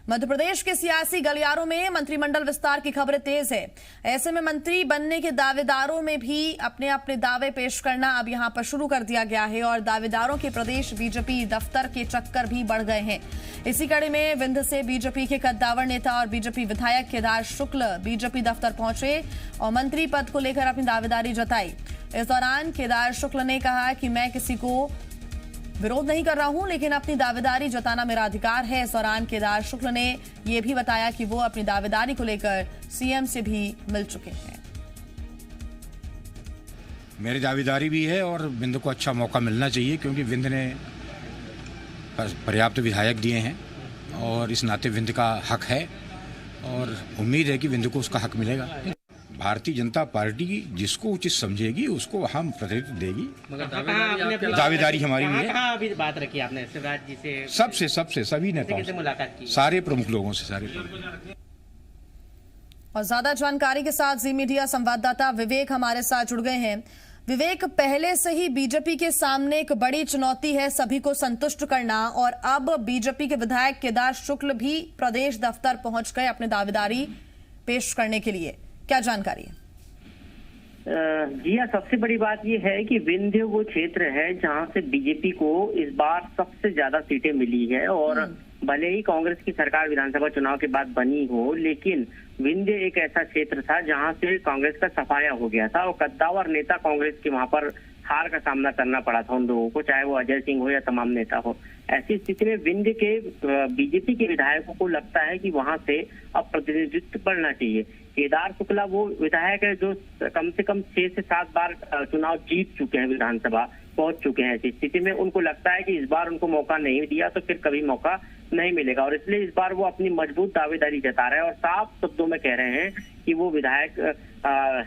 मध्य प्रदेश के सियासी गलियारों में मंत्रिमंडल विस्तार की खबरें तेज है। ऐसे में मंत्री बनने के दावेदारों में भी अपने अपने दावे पेश करना अब यहां पर शुरू कर दिया गया है और दावेदारों के प्रदेश बीजेपी दफ्तर के चक्कर भी बढ़ गए हैं। इसी कड़ी में विंध्य से बीजेपी के कद्दावर नेता और बीजेपी विधायक केदार शुक्ल बीजेपी दफ्तर पहुंचे और मंत्री पद को लेकर अपनी दावेदारी जताई। इस दौरान केदार शुक्ल ने कहा कि मैं किसी को विरोध नहीं कर रहा हूं, लेकिन अपनी दावेदारी जताना मेरा अधिकार है। इस दौरान केदार शुक्ल ने यह भी बताया कि वो अपनी दावेदारी को लेकर सीएम से भी मिल चुके हैं। मेरी दावेदारी भी है और विंध्य को अच्छा मौका मिलना चाहिए क्योंकि विंध्य ने पर्याप्त विधायक दिए हैं और इस नाते विंध्य का हक है और उम्मीद है कि विंध्य को उसका हक मिलेगा। भारतीय जनता पार्टी जिसको उचित समझेगी उसको हम प्रतिनिधित्व देगी। मगर दावेदारी हमारी भी है। अभी बात रखी आपने शिवराज जी से? सबसे सभी नेताओं से मुलाकात की, सारे प्रमुख लोगों से, सारे प्रमुख। और ज्यादा जानकारी के साथ जी मीडिया संवाददाता विवेक हमारे साथ जुड़ गए हैं। विवेक, पहले से ही बीजेपी के सामने एक बड़ी चुनौती है सभी को संतुष्ट करना और अब बीजेपी के विधायक केदार शुक्ल भी प्रदेश दफ्तर पहुंच गए अपनी दावेदारी पेश करने के लिए, क्या जानकारी है? जी हाँ, सबसे बड़ी बात यह है कि विंध्य वो क्षेत्र है जहां से बीजेपी को इस बार सबसे ज्यादा सीटें मिली है और भले ही कांग्रेस की सरकार विधानसभा चुनाव के बाद बनी हो, लेकिन विंध्य एक ऐसा क्षेत्र था जहां से कांग्रेस का सफाया हो गया था और कद्दावर नेता कांग्रेस के वहां पर हार का सामना करना पड़ा था उन लोगों को, चाहे वो अजय सिंह हो या तमाम नेता हो। ऐसी स्थिति में विंध्य के बीजेपी के विधायकों को लगता है कि वहां से अब प्रतिनिधित्व बढ़ना चाहिए। केदार शुक्ला वो विधायक है जो कम से कम 6 से 7 बार चुनाव जीत चुके हैं, विधानसभा पहुंच चुके हैं। ऐसी स्थिति में उनको लगता है कि इस बार उनको मौका नहीं दिया तो फिर कभी मौका नहीं मिलेगा और इसलिए इस बार वो अपनी मजबूत दावेदारी जता रहे हैं और साफ शब्दों में कह रहे हैं कि वो विधायक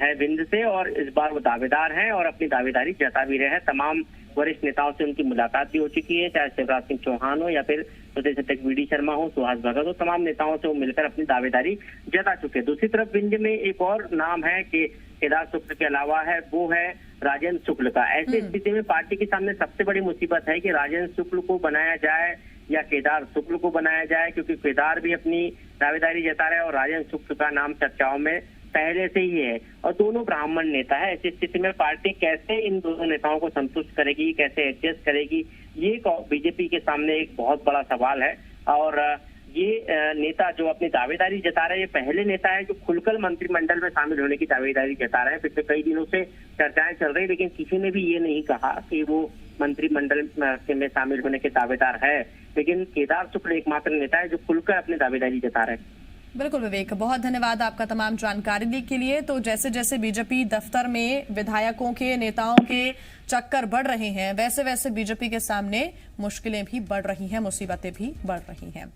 है विंध्य से और इस बार वो दावेदार हैं और अपनी दावेदारी जता भी रहे हैं। तमाम वरिष्ठ नेताओं से उनकी मुलाकात भी हो चुकी है, चाहे शिवराज सिंह चौहान हो या फिर प्रदेश अध्यक्ष वी डी शर्मा हो, सुहास भगत हो, तमाम नेताओं से वो मिलकर अपनी दावेदारी जता चुके हैं। दूसरी तरफ विंध्य में एक और नाम है कि केदार शुक्ल के अलावा है, वो है राजेंद्र शुक्ल का। ऐसी स्थिति में पार्टी के सामने सबसे बड़ी मुसीबत है कि राजेंद्र शुक्ल को बनाया जाए या केदार शुक्ल को बनाया जाए, क्योंकि केदार भी अपनी दावेदारी जता रहे हैं और राजेंद्र शुक्ल का नाम चर्चाओं में पहले से ही है और दोनों ब्राह्मण नेता है। ऐसी स्थिति में पार्टी कैसे इन दोनों नेताओं को संतुष्ट करेगी, कैसे एडजस्ट करेगी, ये बीजेपी के सामने एक बहुत बड़ा सवाल है। और ये नेता जो अपनी दावेदारी जता रहे हैं, ये पहले नेता है जो खुलकर मंत्रिमंडल में शामिल होने की दावेदारी जता रहे हैं। पिछले कई दिनों से चर्चाएं चल रही, लेकिन किसी ने भी ये नहीं कहा कि वो मंत्रिमंडल में शामिल होने के दावेदार है, लेकिन केदार शुक्ल एकमात्र नेता है जो खुलकर अपनी दावेदारी जता रहे हैं। बिल्कुल विवेक, बहुत धन्यवाद आपका तमाम जानकारी के लिए। तो जैसे जैसे बीजेपी दफ्तर में विधायकों के नेताओं के चक्कर बढ़ रहे हैं, वैसे वैसे बीजेपी के सामने मुश्किलें भी बढ़ रही हैं, मुसीबतें भी बढ़ रही हैं।